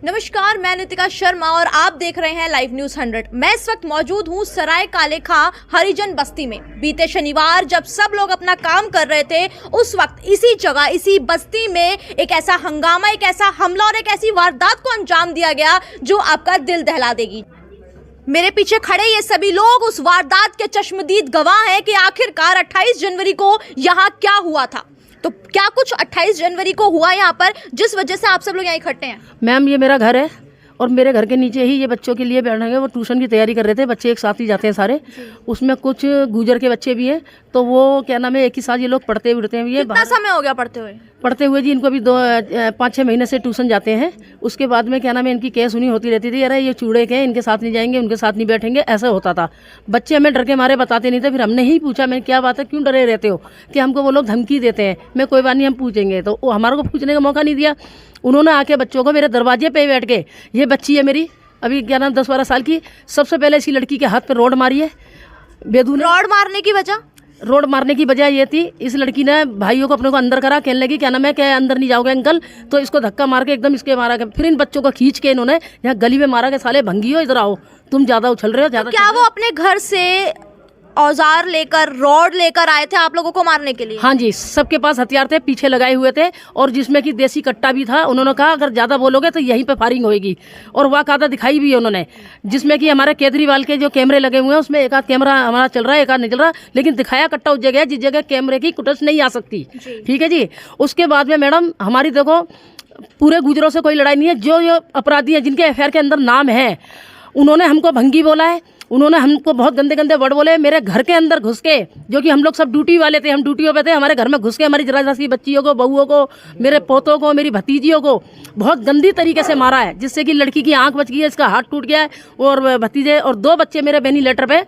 नमस्कार, मैं नितिका शर्मा और आप देख रहे हैं लाइव न्यूज 100। मैं इस वक्त मौजूद हूं सराय काले खां हरिजन बस्ती में। बीते शनिवार जब सब लोग अपना काम कर रहे थे, उस वक्त इसी जगह, इसी बस्ती में एक ऐसा हंगामा, एक ऐसा हमला और एक ऐसी वारदात को अंजाम दिया गया जो आपका दिल दहला देगी। मेरे पीछे खड़े ये सभी लोग उस वारदात के चश्मदीद गवाह हैं कि आखिरकार 28 जनवरी को यहाँ क्या हुआ था। तो क्या कुछ 28 जनवरी को हुआ यहाँ पर जिस वजह से आप सब लोग यहाँ इकट्ठे हैं? मैम, ये मेरा घर है और मेरे घर के नीचे ही ये बच्चों के लिए बैठेंगे। वो ट्यूशन की तैयारी कर रहे थे, बच्चे एक साथ ही जाते हैं सारे। उसमें कुछ गुजर के बच्चे भी हैं, तो वो क्या नाम है, एक ही साथ ये लोग पढ़ते उड़ते हैं। ये कितना समय हो गया पढ़ते हुए जी? इनको भी 5-6 महीने से ट्यूशन जाते हैं। उसके बाद में क्या नाम है, इनकी केस सुनी होती रहती थी, अरे ये चूड़े के, इनके साथ नहीं जाएंगे, उनके साथ नहीं बैठेंगे, ऐसा होता था। बच्चे हमें डर के मारे बताते नहीं थे। फिर हमने ही पूछा, मैं क्या बात है, क्यों डरे रहते हो? कि हमको वो लोग धमकी देते हैं। मैं कोई बात नहीं, हम पूछेंगे। तो वो हमारे को पूछने का मौका नहीं दिया। उन्होंने आके बच्चों को मेरे दरवाजे पे बैठ के, ये बच्ची है मेरी, अभी क्या नाम 10-12 साल की, सबसे पहले इसी लड़की के हाथ पे रोड मारी है बेदू ने। रोड मारने की वजह ये थी, इस लड़की ने भाइयों को अपने को अंदर करा, कहने लगी क्या नाम है, क्या अंदर नहीं जाओगे अंकल? तो इसको धक्का मार के एकदम इसके मारा गया। फिर इन बच्चों को खींच के इन्होंने यहाँ गली में मारा के, साले भंगी हो, इधर आओ, तुम ज्यादा उछल रहे हो, ज्यादा। क्या वो अपने घर से औजार लेकर, रॉड लेकर आए थे आप लोगों को मारने के लिए? हाँ जी, सबके पास हथियार थे, पीछे लगाए हुए थे, और जिसमें कि देसी कट्टा भी था। उन्होंने कहा अगर ज्यादा बोलोगे तो यहीं पे फायरिंग होगी, और वह कायदा दिखाई भी है उन्होंने, जिसमें कि हमारे केजरीवाल के जो कैमरे लगे हुए हैं उसमें एक आध कैमरा हमारा चल रहा है, एक आध नहीं चल रहा, लेकिन दिखाया कट्टा उस जगह है जिस जगह कैमरे की फुटेज नहीं आ सकती। ठीक है जी। उसके बाद में मैडम, हमारी देखो पूरे गुजरों से कोई लड़ाई नहीं है। जो अपराधी है, जिनके एफआईआर के अंदर नाम है, उन्होंने हमको भंगी बोला है, उन्होंने हमको बहुत गंदे गंदे वर्ड बोले। मेरे घर के अंदर घुस के, जो कि हम लोग सब ड्यूटी वाले थे, हम ड्यूटियों पे थे, हमारे घर में घुस के हमारी जरा सी बच्चियों को, बहुओं को, मेरे पोतों को, मेरी भतीजियों को बहुत गंदी तरीके से मारा है, जिससे कि लड़की की आंख बच गई है, इसका हाथ टूट गया है, और भतीजे और 2 बच्चे मेरे वेंटिलेटर पे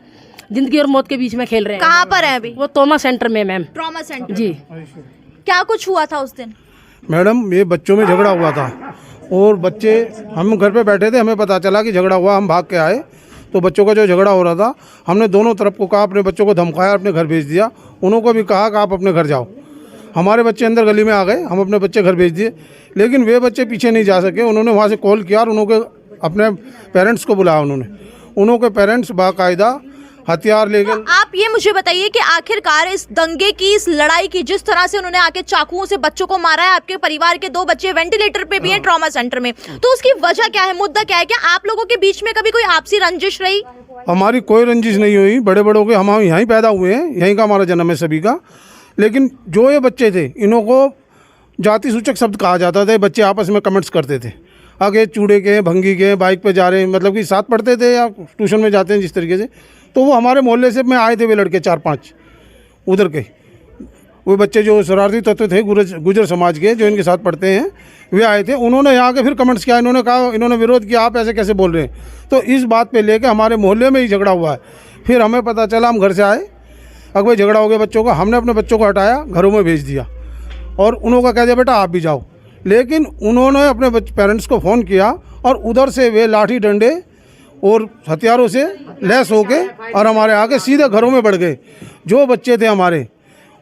जिंदगी और मौत के बीच में खेल रहे हैं। कहाँ पर है अभी? वो ट्रॉमा सेंटर में मैम। ट्रॉमा सेंटर जी। क्या कुछ हुआ था उस दिन? मैडम, ये बच्चों में झगड़ा हुआ था, और बच्चे, हम घर पे बैठे थे, हमें पता चला कि झगड़ा हुआ, हम भाग के आए। तो बच्चों का जो झगड़ा हो रहा था, हमने दोनों तरफ को कहा, अपने बच्चों को धमकाया, अपने घर भेज दिया। उन्होंने भी कहा कि आप अपने घर जाओ। हमारे बच्चे अंदर गली में आ गए, हम अपने बच्चे घर भेज दिए, लेकिन वे बच्चे पीछे नहीं जा सके। उन्होंने वहाँ से कॉल किया और उन्होंने अपने पेरेंट्स को बुलाया। उन्होंने पेरेंट्स बाकायदा हथियार लेकर। आप ये मुझे बताइए कि आखिरकार इस दंगे की, इस लड़ाई की, जिस तरह से उन्होंने आके चाकुओं से बच्चों को मारा है, आपके परिवार के 2 बच्चे वेंटिलेटर पे भी हैं ट्रॉमा सेंटर में, तो उसकी वजह क्या है, मुद्दा क्या है? क्या आप लोगों के बीच में कभी कोई आपसी रंजिश रही? हमारी कोई रंजिश नहीं हुई। बड़े बड़ों के, हम यहीं पैदा हुए हैं, यहीं का हमारा जन्म है सभी का। लेकिन जो ये बच्चे थे, इन्हों को जाति सूचक शब्द कहा जाता था। बच्चे आपस में कमेंट्स करते थे, आगे चूड़े के, भंगी के, बाइक पे जा रहे हैं, मतलब कि साथ पढ़ते थे या ट्यूशन में जाते हैं जिस तरीके से। तो वो हमारे मोहल्ले से में आए थे, वे लड़के 4-5 उधर के, वो बच्चे जो शरारती तत्व थे गुजर समाज के, जो इनके साथ पढ़ते हैं, वे आए थे। उन्होंने यहाँ के फिर कमेंट्स किया, इन्होंने कहा, इन्होंने विरोध किया, आप ऐसे कैसे बोल रहे हैं। तो इस बात पे लेके हमारे मोहल्ले में ही झगड़ा हुआ है। फिर हमें पता चला, हम घर से आए, अगर भाई झगड़ा हो गया बच्चों का, हमने अपने बच्चों को हटाया, घरों में भेज दिया, और उन्होंने कह दिया बेटा आप भी जाओ। लेकिन उन्होंने अपने पेरेंट्स को फ़ोन किया, और उधर से वे लाठी डंडे और हथियारों से लैस होके और हमारे आगे सीधे घरों में बढ़ गए। जो बच्चे थे हमारे,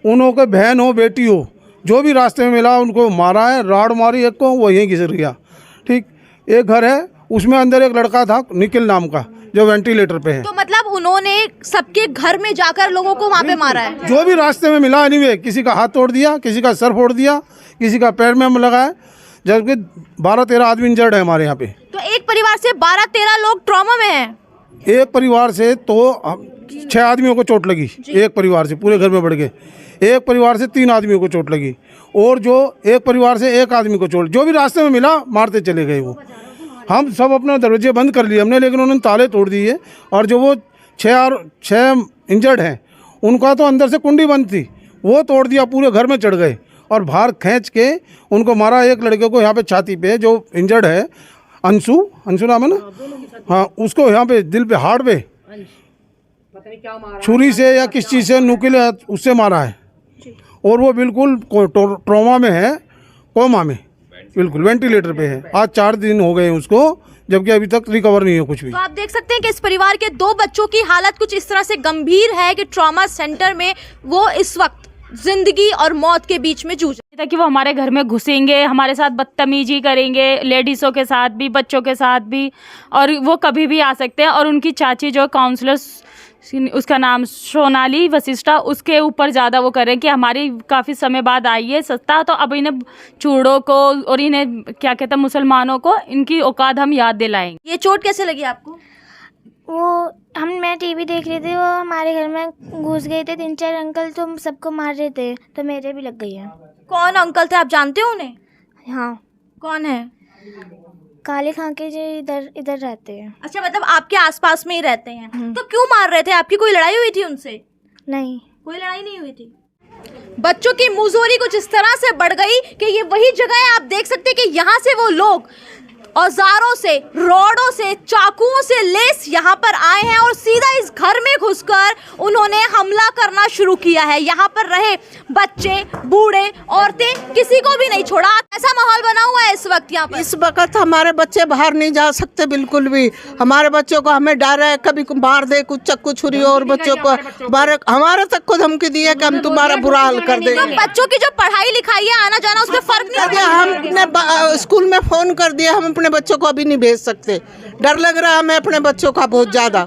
उन्हों के बहन हो, बेटी हो, जो भी रास्ते में मिला उनको मारा है, राड़ मारी एक को, वो यहीं घिसर गया। ठीक, एक घर है, उसमें अंदर एक लड़का था निखिल नाम का, जो वेंटिलेटर पे है। तो मतलब उन्होंने सबके घर में जाकर लोगों को वहाँ पे मारा है? जो भी रास्ते में मिला, एनीवे, किसी का हाथ तोड़ दिया, किसी का सर फोड़ दिया, किसी का पैर में लगाया, जबकि 12-13 आदमी इंजर्ड है हमारे यहाँ पे। तो एक परिवार से 12-13 लोग ट्रॉमा में हैं? एक परिवार से तो 6 आदमियों को चोट लगी, एक परिवार से पूरे घर में बढ़ गए। एक परिवार से 3 आदमियों को चोट लगी, और जो एक परिवार से 1 आदमी को चोट, जो भी रास्ते में मिला मारते चले गए वो। हम सब अपने दरवाजे बंद कर लिए हमने, लेकिन उन्होंने ताले तोड़ दिए। और जो वो 6 इंजर्ड हैं, उनका तो अंदर से कुंडी बंद थी, वो तोड़ दिया, पूरे घर में चढ़ गए और बाहर खींच के उनको मारा। एक लड़के को यहाँ पे छाती पे, जो इंजर्ड है, अंशु नाम है ना, हाँ, उसको यहाँ पे दिल पे, हार्ट पे छुरी से या किस चीज़ से, नुकीले उससे मारा है, और वो बिल्कुल ट्रॉमा में है, कोमा में, बिल्कुल वेंटिलेटर पे है। आज 4 दिन हो गए उसको, जबकि अभी तक रिकवर नहीं है कुछ भी। तो आप देख सकते हैं कि इस परिवार के 2 बच्चों की हालत कुछ इस तरह से गंभीर है कि ट्रॉमा सेंटर में वो इस वक्त जिंदगी और मौत के बीच में जूझ रहे कि वो हमारे घर में घुसेंगे, हमारे साथ बदतमीजी करेंगे, लेडीज़ों के साथ भी, बच्चों के साथ भी, और वो कभी भी आ सकते हैं। और उनकी चाची जो काउंसलर, उसका नाम सोनाली वशिष्ठा, उसके ऊपर ज़्यादा वो करें कि हमारी काफ़ी समय बाद आई है सत्ता, तो अब इन्हें चूड़ों को और इन्हें क्या कहते हैं मुसलमानों को इनकी औकात हम याद दिलाएंगे। ये चोट कैसे लगी आपको? मैं टीवी देख रही थी, वो हमारे घर में घुस गए थे 3-4 अंकल, तो सबको मार रहे थे, तो मेरे भी लग गई है। कौन अंकल थे, आप जानते हो उन्हें? हाँ, कौन है? काले खां के जो इधर रहते हैं। अच्छा, मतलब आपके आसपास में ही रहते हैं। तो क्यों मार रहे थे? आपकी कोई लड़ाई हुई थी उनसे? नहीं, कोई लड़ाई नहीं हुई थी। बच्चों की मुजोरी कुछ इस तरह से बढ़ गई कि ये वही जगह है, आप देख सकते हैं कि यहाँ से वो लोग औजारों से, रोडों से, चाकुओं से लेस यहाँ पर आए हैं और सीधा इस घर में घुसकर उन्होंने हमला करना शुरू किया है। यहाँ पर रहे बच्चे, बूढ़े, औरतें, किसी को भी नहीं छोड़ा। ऐसा माहौल बना हुआ है इस वक्त यहाँ पर। इस वक्त हमारे बच्चे बाहर नहीं जा सकते बिल्कुल भी। हमारे बच्चों को हमें डर है कभी मार दे, कुछ चक्कू छुरी, और बच्चों को हमारे तक को धमकी दी है कि हम तुम्हारा बुरा हाल कर देंगे। तो बच्चों की जो पढ़ाई लिखाई है, आना जाना, उसमें फर्क नहीं होता। हमने स्कूल में फोन कर दिया, हम अपने बच्चों को अभी नहीं भेज सकते। डर लग रहा है हमें अपने बच्चों का बहुत ज्यादा।